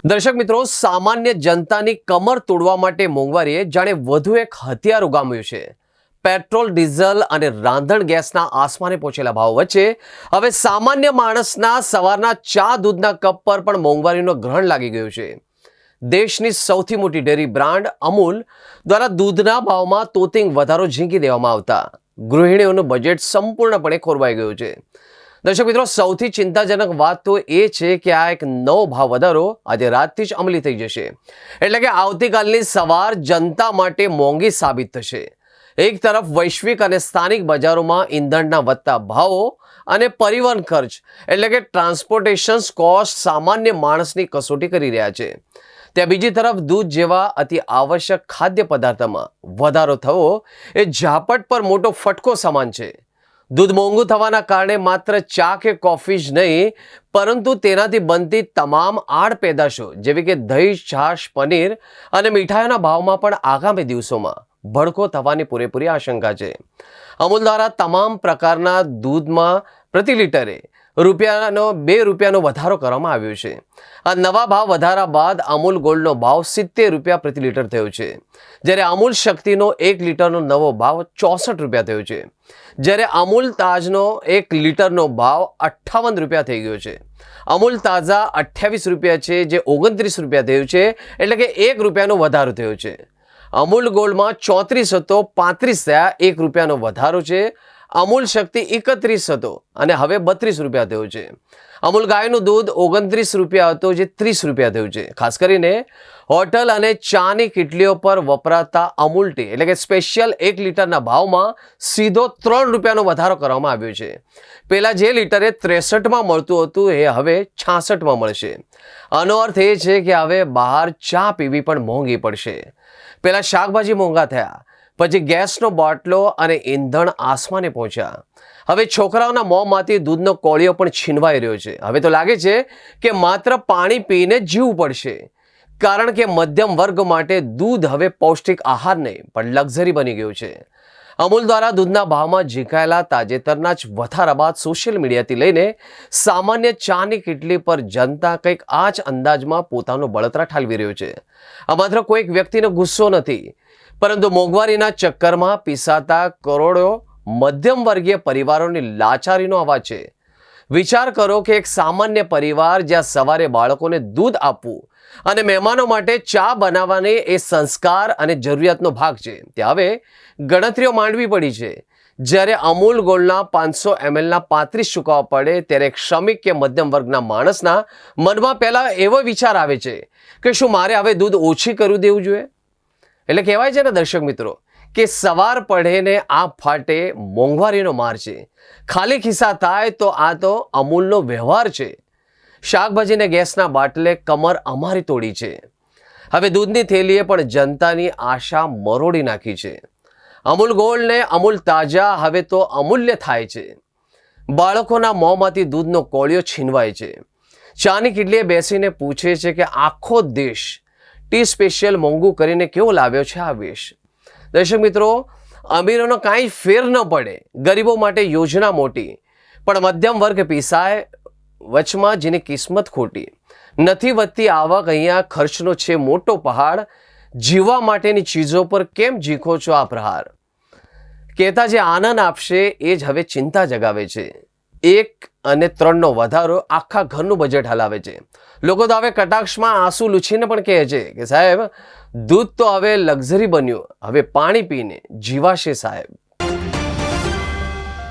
દર્શક મિત્રો, સામાન્ય જનતાની કમર તોડવા માટે મોંઘવારીએ જાણે વધુ એક હથિયાર ઉગામ્યું છે. પેટ્રોલ, ડીઝલ અને રાંધણ ગેસના આસમાને પહોંચેલા ભાવ વચ્ચે હવે સામાન્ય માણસના સવારના ચા દૂધના કપ પર પણ મોંઘવારીનો ગ્રહણ લાગી ગયું છે. દેશની સૌથી મોટી ડેરી બ્રાન્ડ અમૂલ દ્વારા દૂધના ભાવમાં તોતિંગ વધારો ઝીંકી દેવામાં આવતા ગૃહિણીઓનું બજેટ સંપૂર્ણપણે ખોરવાઈ ગયું છે. દર્શક મિત્રો, સૌથી ચિંતાજનક વાત તો એ છે કે આ એક નવો ભાવ વધારો આજે રાતથી જ અમલી થઈ જશે. એટલે કે આવતીકાલની સવાર જનતા માટે મોંઘી સાબિત થશે. એક તરફ વૈશ્વિક અને સ્થાનિક બજારોમાં ઈંધણના વધતા ભાવો અને પરિવહન ખર્ચ એટલે કે ટ્રાન્સપોર્ટેશન કોસ્ટ સામાન્ય માણસની કસોટી કરી રહ્યા છે. ત્યાં બીજી તરફ દૂધ જેવા અતિ આવશ્યક ખાદ્ય પદાર્થમાં વધારો થવો એ ઝાપટ પર મોટો ફટકો સમાન છે. દૂધ મોંઘું થવાના કારણે માત્ર ચા કે કોફી જ નહીં, પરંતુ તેનાથી બનતી તમામ આડ પેદાશો જેવી કે દહીં, છાશ, પનીર અને મીઠાઈઓના ભાવમાં પણ આગામી દિવસોમાં ભડકો થવાની પૂરેપૂરી આશંકા છે. અમૂલ દ્વારા તમામ પ્રકારના દૂધમાં પ્રતિ લીટરે ₹2 વધારો કરવામાં આવ્યો છે. આ નવા ભાવ વધારા બાદ અમૂલ ગોલ્ડનો ભાવ ₹70 પ્રતિ લીટર થયો છે, જ્યારે અમૂલ શક્તિનો 1 લીટરનો નવો ભાવ ₹64 થયો છે, જ્યારે અમૂલ તાજનો 1 લીટરનો ભાવ ₹58 થઈ ગયો છે. અમૂલ તાજા ₹28 છે, જે ₹29 થયું છે, એટલે કે ₹1 વધારો થયો છે. અમૂલ ગોલ્ડમાં 34 હતો, 35 થયા, ₹1 વધારો છે. અમૂલ શક્તિ 31 હતો અને હવે ₹32 થયો છે. અમૂલ ગાયનું દૂધ ₹29 હતો, જે ₹30 થયું છે. ખાસ કરીને હોટલ અને ચાની કિટલીઓ પર વપરાતા અમૂલ ટી એટલે કે સ્પેશિયલ 1 લીટરના ભાવમાં સીધો ₹3 વધારો કરવામાં આવ્યો છે. પહેલાં જે લીટરે 63માં મળતું હતું એ હવે 66માં મળશે. આનો અર્થ એ છે કે હવે બહાર ચા પીવી પણ મોંઘી પડશે. પહેલાં શાકભાજી મોંઘા થયા, પછી ગેસનો બાટલો અને ઈંધણ આસમાને પહોંચ્યા. હવે છોકરાઓના મોંમાંથી દૂધનો કોળિયો પણ છીનવાઈ રહ્યો છે. હવે તો લાગે છે કે માત્ર પાણી પીને જીવવું પડશે, કારણ કે મધ્યમ વર્ગ માટે દૂધ હવે પૌષ્ટિક આહાર નહીં પણ લક્ઝરી બની ગયું છે. અમૂલ દ્વારા દૂધના ભાવમાં ઝીંકાયેલા તાજેતરના જ વધારા બાદ સોશિયલ મીડિયાથી લઈને સામાન્ય ચાની કિટલી પર જનતા કંઈક આ જ અંદાજમાં પોતાનો બળતરા ઠાલવી રહ્યો છે. આ માત્ર કોઈક વ્યક્તિનો ગુસ્સો નથી, પરંતુ મોંઘવારીના ચક્કરમાં પીસાતા કરોડો મધ્યમ વર્ગીય પરિવારોની લાચારીનો અવાજ છે. વિચાર કરો કે એક સામાન્ય પરિવાર જ્યાં સવારે બાળકોને દૂધ આપવું અને મહેમાનો માટે ચા બનાવવાની એ સંસ્કાર અને જરૂરિયાતનો ભાગ છે, ત્યાં હવે ગણતરીઓ માંડવી પડી છે. જ્યારે અમૂલ ગોલ્ડના 500 mlના 35 ચૂકવવા પડે, ત્યારે એક શ્રમિક કે મધ્યમ વર્ગના માણસના મનમાં પહેલાં એવો વિચાર આવે છે કે શું મારે હવે દૂધ ઓછી કરી દેવું જોઈએ? એટલે કહેવાય છે ને દર્શક મિત્રો, કે સવાર પડે ને આ ફાટે મોંઘવારીનો માર છે. ખાલી ખિસ્સા થાય તો આ તો અમૂલનો વ્યવહાર છે. શાકભાજીને ગેસના બાટલે કમર અમારી તોડી છે. હવે દૂધની થેલીએ પણ જનતાની આશા મરોડી નાખી છે. અમૂલ ગોલ્ડ ને અમૂલ તાજા હવે તો અમૂલ્ય થાય છે. બાળકોના મોંમાંથી દૂધનો કોળિયો છીનવાય છે. ચાની કિટલીએ બેસીને પૂછે છે કે આખો દેશ ટી સ્પેશિયલ મોંઘું કરીને કેવો લાવ્યો છે આ વેશ. દર્શક મિત્રો, અમીરોનો કાંઈ ફેર ન પડે, ગરીબો માટે યોજના મોટી, પણ મધ્યમ વર્ગ પીસાય. વચમાં જેની કિસ્મત ખોટી, નથી વધતી આવક, અહીંયા ખર્ચનો છે મોટો પહાડ. જીવવા માટેની ચીજો પર કેમ ઝીખો છો આ પ્રહાર? કહેતા જે આનંદ આપશે એ જ હવે ચિંતા જગાવે છે. 1 અને 3નો વધારો આખા ઘરનું બજેટ હલાવે છે. લોકો તો હવે કટાક્ષમાં આંસુ લૂછીને પણ કહે છે કે સાહેબ, દૂધ તો હવે લક્ઝરી બન્યું, હવે પાણી પીને જીવાશે સાહેબ.